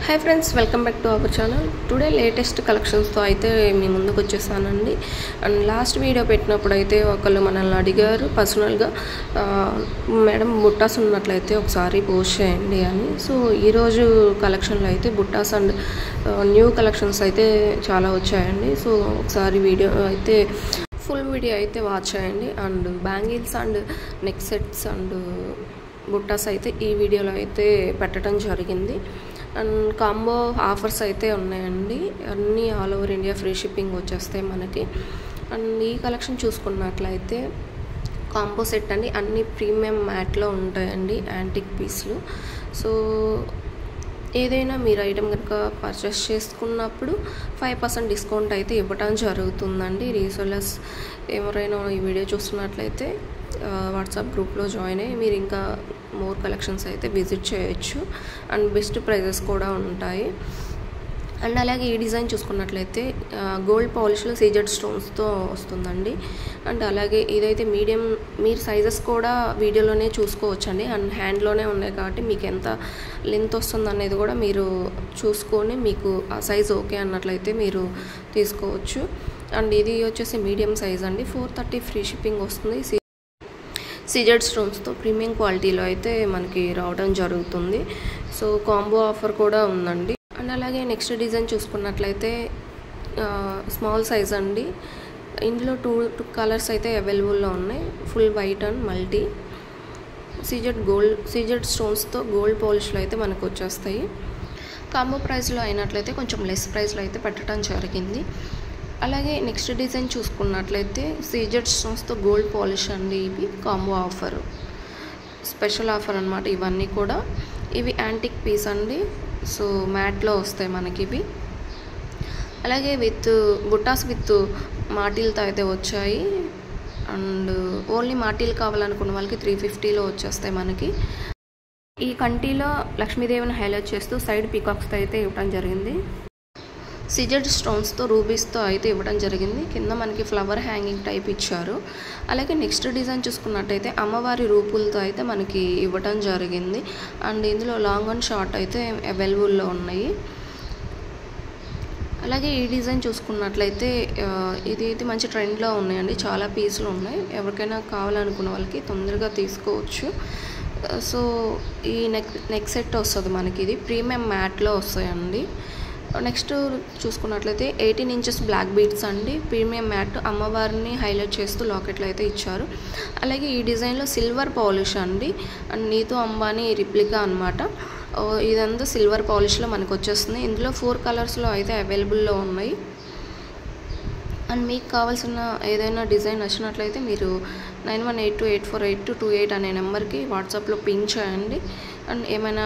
Hi friends welcome back to our channel today latest collections तो అయితే మీ ముందుకు వచ్చేసానండి అండ్ లాస్ట్ వీడియో పెట్టినప్పుడు అయితే ఒకళ్ళు మనల్ని అడిగారు పర్సనల్ గా మేడం బుట్టాస్ ఉన్నట్లయితే ఒకసారి పోస్ట్ చేయండి అని సో ఈ రోజు కలెక్షన్ లో అయితే బుట్టాస్ అండ్ న్యూ కలెక్షన్స్ అయితే చాలా వచ్చాయండి సో ఒకసారి వీడియో అయితే ఫుల్ వీడియో అయితే వాచ్ చేయండి and bangles and neck sets and బుట్టాస్ అయితే ఈ వీడియోలో అయితే పెట్టడం జరిగింది అండ్ కాంబో ఆఫర్స్ అయితే ఉన్నాయండి అన్ని all over India free shipping వచ్చేస్తాయి మనకి అండ్ ఈ కలెక్షన్ చూసుకున్నట్లయితే కాంబో సెట్ అండి అన్ని ప్రీమియం మ్యాట్లో ఉంటాయండి యాంటిక్ పీస్లు సో ఏదైనా మీరు ఐటమ్ కనుక పర్చేస్ చేసుకున్నప్పుడు 5% డిస్కౌంట్ అయితే ఇవ్వడం జరుగుతుందండి రీసెల్లర్స్ ఎవరైనా ఈ వీడియో చూస్తున్నట్లయితే వాట్సాప్ గ్రూప్లో జాయిన్ అయ్యి మీరు ఇంకా మోర్ కలెక్షన్స్ అయితే విజిట్ చేయొచ్చు అండ్ బెస్ట్ ప్రైజెస్ కూడా ఉంటాయి అండ్ అలాగే ఈ డిజైన్ చూసుకున్నట్లయితే గోల్డ్ పాలిష్లో సీజెడ్ స్టోన్స్తో వస్తుందండి అండ్ అలాగే ఇదైతే మీడియం మీరు సైజెస్ కూడా వీడియోలోనే చూసుకోవచ్చండి అండ్ హ్యాండ్లోనే ఉన్నాయి కాబట్టి మీకు ఎంత లెంత్ వస్తుంది అనేది కూడా మీరు చూసుకొని మీకు ఆ సైజ్ ఓకే అన్నట్లయితే మీరు తీసుకోవచ్చు అండ్ ఇది వచ్చేసి మీడియం సైజ్ అండి 430 ఫ్రీ షిప్పింగ్ వస్తుంది సీజెడ్ స్టోన్స్తో ప్రీమియం క్వాలిటీలో అయితే మనకి రావడం జరుగుతుంది సో కాంబో ఆఫర్ కూడా ఉందండి అండ్ అలాగే నెక్స్ట్ డిజైన్ చూసుకున్నట్లయితే స్మాల్ సైజ్ అండి ఇందులో టూ కలర్స్ అయితే అవైలబుల్లో ఉన్నాయి full white and multi CZ స్టోన్స్తో గోల్డ్ పాలిష్లో అయితే మనకు వచ్చేస్తాయి కాంబో ప్రైస్లో అయినట్లయితే కొంచెం లెస్ ప్రైస్లో అయితే పెట్టడం జరిగింది అలాగే నెక్స్ట్ డిజైన్ చూసుకున్నట్లయితే సీజెడ్ స్టోన్స్తో గోల్డ్ పాలిష్ అండి ఇవి కాంబో ఆఫర్ స్పెషల్ ఆఫర్ అన్నమాట ఇవన్నీ కూడా ఇవి యాంటిక్ పీస్ అండి సో మ్యాట్లో వస్తాయి మనకి ఇవి అలాగే విత్ బుట్టాస్ విత్ మాటీలతో అయితే వచ్చాయి అండ్ ఓన్లీ మాటీలు కావాలనుకున్న వాళ్ళకి 350లో వచ్చేస్తాయి మనకి ఈ కంటిలో లక్ష్మీదేవిని హైలైట్ చేస్తూ సైడ్ పీకాక్స్తో అయితే ఇవ్వడం జరిగింది సీజెడ్ స్టోన్స్తో రూబీస్తో అయితే ఇవ్వడం జరిగింది కింద మనకి ఫ్లవర్ హ్యాంగింగ్ టైప్ ఇచ్చారు అలాగే నెక్స్ట్ డిజైన్ చూసుకున్నట్టయితే అమ్మవారి రూపులతో అయితే మనకి ఇవ్వడం జరిగింది అండ్ ఇందులో లాంగ్ అండ్ షార్ట్ అయితే అవైలబుల్లో ఉన్నాయి అలాగే ఈ డిజైన్ చూసుకున్నట్లయితే ఇది అయితే మంచి ట్రెండ్లో ఉన్నాయండి చాలా పీసులు ఉన్నాయి ఎవరికైనా కావాలనుకున్న వాళ్ళకి తొందరగా తీసుకోవచ్చు సో ఈ నెక్ సెట్ వస్తుంది మనకి ఇది ప్రీమియం మ్యాట్లో వస్తాయండి నెక్స్ట్ చూసుకున్నట్లయితే 18 ఇంచెస్ బ్లాక్ బీడ్స్ అండి ప్రీమియం మ్యాట్ అమ్మవారిని హైలైట్ చేస్తూ లాకెట్లు అయితే ఇచ్చారు అలాగే ఈ డిజైన్లో సిల్వర్ పాలిష్ అండి అండ్ నీతూ అంబానీ రిప్లికా అనమాట ఇదంతా సిల్వర్ పాలిష్లో మనకు వచ్చేస్తుంది ఇందులో 4 కలర్స్లో అయితే అవైలబుల్లో ఉన్నాయి అండ్ మీకు కావాల్సిన ఏదైనా డిజైన్ నచ్చినట్లయితే మీరు 9182848228 అనే నెంబర్కి వాట్సాప్లో పింక్ చేయండి అండ్ ఏమైనా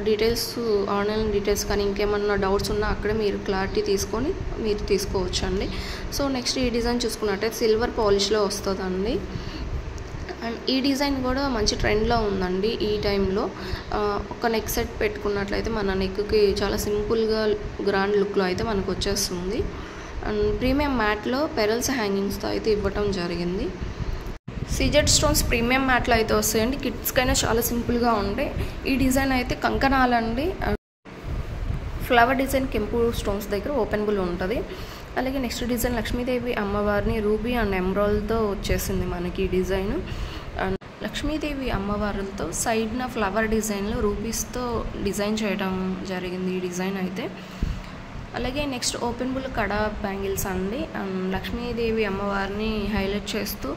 డీటెయిల్స్ ఆన్లైన్ డీటెయిల్స్ కానీ ఇంకేమన్నా డౌట్స్ ఉన్నా అక్కడే మీరు క్లారిటీ తీసుకొని మీరు తీసుకోవచ్చు అండి సో నెక్స్ట్ ఈ డిజైన్ చూసుకున్నట్టయితే సిల్వర్ పాలిష్లో వస్తుందండి అండ్ ఈ డిజైన్ కూడా మంచి ట్రెండ్లో ఉందండి ఈ టైంలో ఒక నెక్ సెట్ పెట్టుకున్నట్లయితే మన నెక్కి చాలా సింపుల్గా గ్రాండ్ లుక్లో అయితే మనకు వచ్చేస్తుంది అండ్ ప్రీమియం మ్యాట్లో పెరల్స్ హ్యాంగింగ్స్తో అయితే ఇవ్వటం జరిగింది సీజెడ్ స్టోన్స్ ప్రీమియం మ్యాట్లో అయితే వస్తాయండి కిడ్స్కైనా చాలా సింపుల్గా ఉంటాయి ఈ డిజైన్ అయితే కంకణాలండి ఫ్లవర్ డిజైన్ కెంపు స్టోన్స్ దగ్గర ఓపెనబుల్ ఉంటుంది అలాగే నెక్స్ట్ డిజైన్ లక్ష్మీదేవి అమ్మవారిని రూబీ అండ్ ఎమరాల్డ్తో వచ్చేసింది మనకి ఈ డిజైన్ అండ్ లక్ష్మీదేవి అమ్మవారులతో సైడ్న ఫ్లవర్ డిజైన్లో రూబీస్తో డిజైన్ చేయడం జరిగింది ఈ డిజైన్ అయితే అలాగే నెక్స్ట్ ఓపెనబుల్ కడా బ్యాంగిల్స్ అండి అండ్ లక్ష్మీదేవి అమ్మవారిని హైలైట్ చేస్తూ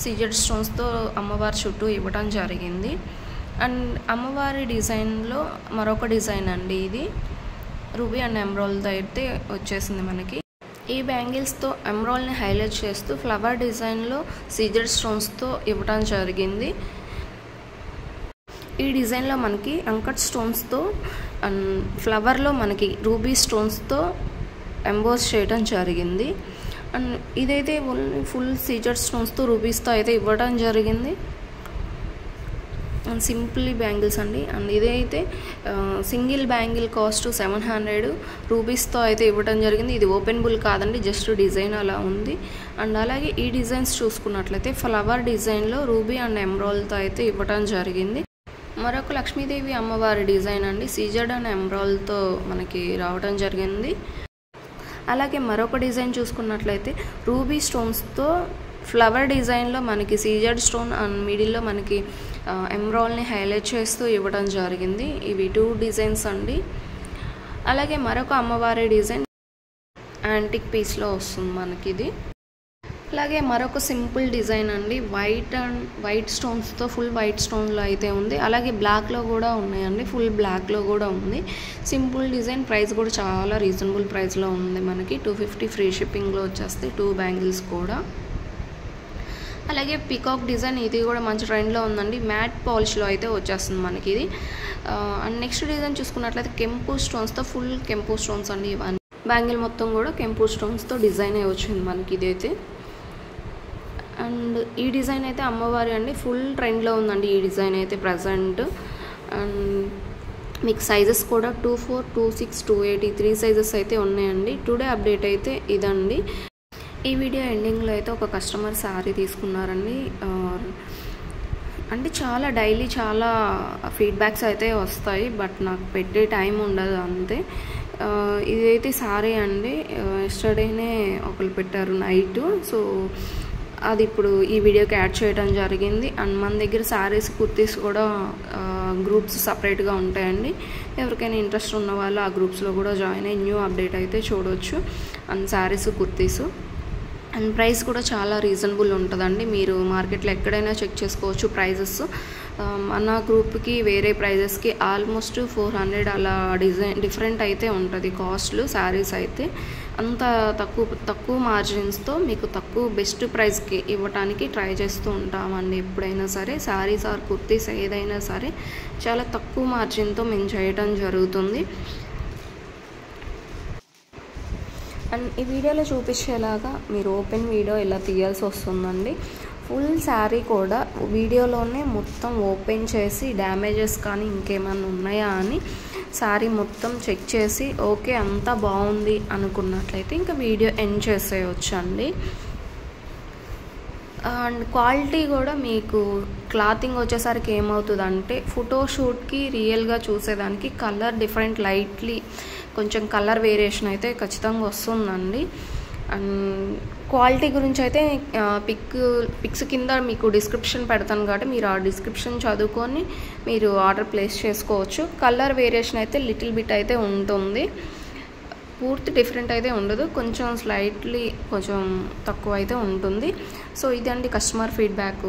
సీజెడ్ స్టోన్స్తో అమ్మవారి చుట్టూ ఇవ్వడం జరిగింది అండ్ అమ్మవారి డిజైన్లో మరొక డిజైన్ అండి ఇది రూబీ అండ్ ఎమరాల్డ్తో అయితే వచ్చేసింది మనకి ఈ బ్యాంగిల్స్తో ఎమరాల్డ్ని హైలైట్ చేస్తూ ఫ్లవర్ డిజైన్లో సీజెడ్ స్టోన్స్తో ఇవ్వడం జరిగింది ఈ డిజైన్లో మనకి అంకట్ స్టోన్స్తో అండ్ ఫ్లవర్లో మనకి రూబీ స్టోన్స్తో ఎంబోస్ చేయడం జరిగింది అండ్ ఇదైతే ఫుల్ సీజెడ్ స్టోన్స్తో రూబీస్తో అయితే ఇవ్వడం జరిగింది అండ్ సింపుల్ బ్యాంగిల్స్ అండి అండ్ ఇదైతే సింగిల్ బ్యాంగిల్ కాస్ట్ 700 రూబీస్తో అయితే ఇవ్వడం జరిగింది ఇది ఓపెనబుల్ కాదండి జస్ట్ డిజైన్ అలా ఉంది అండ్ అలాగే ఈ డిజైన్స్ చూసుకున్నట్లయితే ఫ్లవర్ డిజైన్లో రూబీ అండ్ ఎమరాల్డ్తో అయితే ఇవ్వడం జరిగింది మరొక లక్ష్మీదేవి అమ్మవారి డిజైన్ అండి, సీజర్డ్ అండ్ ఎంబ్రాయిడ్తో మనకి రావడం జరిగింది. అలాగే మరొక డిజైన్ చూసుకున్నట్లయితే రూబీ స్టోన్స్తో ఫ్లవర్ డిజైన్లో మనకి సీజర్డ్ స్టోన్ అండ్ మిడిల్లో మనకి ఎంబ్రాయిడ్ని హైలైట్ చేస్తూ ఇవ్వడం జరిగింది. ఇవి 2 డిజైన్స్ అండి. అలాగే మరొక అమ్మవారి డిజైన్ యాంటిక్ పీస్లో వస్తుంది మనకి ఇది. అలాగే మరొక సింపుల్ డిజైన్ అండి, వైట్ స్టోన్స్తో ఫుల్ వైట్ స్టోన్లో అయితే ఉంది. అలాగే బ్లాక్లో కూడా ఉన్నాయండి, ఫుల్ బ్లాక్లో కూడా ఉంది. సింపుల్ డిజైన్, ప్రైస్ కూడా చాలా రీజనబుల్ ప్రైస్లో ఉంది మనకి. 250 ఫ్రీ షిప్పింగ్లో వచ్చేస్తాయి. 2 బ్యాంగిల్స్ కూడా. అలాగే పికాక్ డిజైన్, ఇది కూడా మంచి ట్రెండ్లో ఉందండి. మ్యాట్ పాలిష్లో అయితే వచ్చేస్తుంది మనకి ఇది. అండ్ నెక్స్ట్ డిజైన్ చూసుకున్నట్లయితే కెంపు స్టోన్స్తో ఫుల్ కెంపు స్టోన్స్ అండి. ఇవన్నీ బ్యాంగిల్ మొత్తం కూడా కెంపు స్టోన్స్తో డిజైన్ అయి వచ్చింది మనకి ఇదైతే. అండ్ ఈ డిజైన్ అయితే అమ్మవారి అండి, ఫుల్ ట్రెండ్లో ఉందండి ఈ డిజైన్ అయితే ప్రజెంట్. అండ్ మీకు సైజెస్ కూడా 24, 26, 280 3 సైజెస్ అయితే ఉన్నాయండి. టుడే అప్డేట్ అయితే ఇదండి. ఈ వీడియో ఎండింగ్లో అయితే ఒక కస్టమర్ శారీ తీసుకున్నారండి. అంటే డైలీ చాలా ఫీడ్బ్యాక్స్ అయితే వస్తాయి, బట్ నాకు పెట్టే టైం ఉండదు అంతే. ఇదైతే శారీ అండి, ఎస్టర్డేనే ఒకరు పెట్టారు నైట్, సో అది ఇప్పుడు ఈ వీడియోకి యాడ్ చేయడం జరిగింది. అండ్ మన దగ్గర శారీస్, కుర్తీస్ కూడా గ్రూప్స్ సపరేట్గా ఉంటాయండి. ఎవరికైనా ఇంట్రెస్ట్ ఉన్న వాళ్ళు ఆ గ్రూప్స్లో కూడా జాయిన్ అయ్యి న్యూ అప్డేట్ అయితే చూడవచ్చు. And saris, kurtis and price కూడా చాలా రీజనబుల్ ఉంటుందండి. మీరు మార్కెట్లో ఎక్కడైనా చెక్ చేసుకోవచ్చు ప్రైజెస్. మన గ్రూప్కి వేరే ప్రైజెస్కి ఆల్మోస్ట్ 400 అలా డిఫరెంట్ అయితే ఉంటుంది కాస్ట్లు. శారీస్ అయితే అంత తక్కువ మార్జిన్స్తో మీకు తక్కువ బెస్ట్ ప్రైస్కి ఇవ్వడానికి ట్రై చేస్తూ ఉంటామండి ఎప్పుడైనా సరే. శారీస్ ఆర్ కుర్తీస్ ఏదైనా సరే చాలా తక్కువ మార్జిన్తో మేము చేయడం జరుగుతుంది. అండ్ ఈ వీడియోలో చూపించేలాగా మీరు ఓపెన్ వీడియో ఇలా తీయాల్సి వస్తుందండి. ఫుల్ శారీ కూడా వీడియోలోనే మొత్తం ఓపెన్ చేసి డ్యామేజెస్ కానీ ఇంకేమైనా ఉన్నాయా అని శారీ మొత్తం చెక్ చేసి ఓకే అంతా బాగుంది అనుకున్నట్లయితే ఇంకా వీడియో ఎండ్ చేసేయచ్చు అండి. అండ్ క్వాలిటీ కూడా మీకు క్లాతింగ్ వచ్చేసరికి ఏమవుతుందంటే ఫోటోషూట్కి రియల్గా చూసేదానికి కలర్ డిఫరెంట్ లైట్లీ కొంచెం కలర్ వేరియేషన్ అయితే ఖచ్చితంగా వస్తుందండి. అండ్ క్వాలిటీ గురించి అయితే పిక్స్ కింద మీకు డిస్క్రిప్షన్ పెడతాను కాబట్టి మీరు ఆ డిస్క్రిప్షన్ చదువుకొని మీరు ఆర్డర్ ప్లేస్ చేసుకోవచ్చు. కలర్ వేరియేషన్ అయితే లిటిల్ బిట్ అయితే ఉంటుంది, పూర్తి డిఫరెంట్ అయితే ఉండదు, కొంచెం స్లైట్లీ కొంచెం తక్కువ అయితే ఉంటుంది. సో ఇదండి కస్టమర్ ఫీడ్బ్యాక్.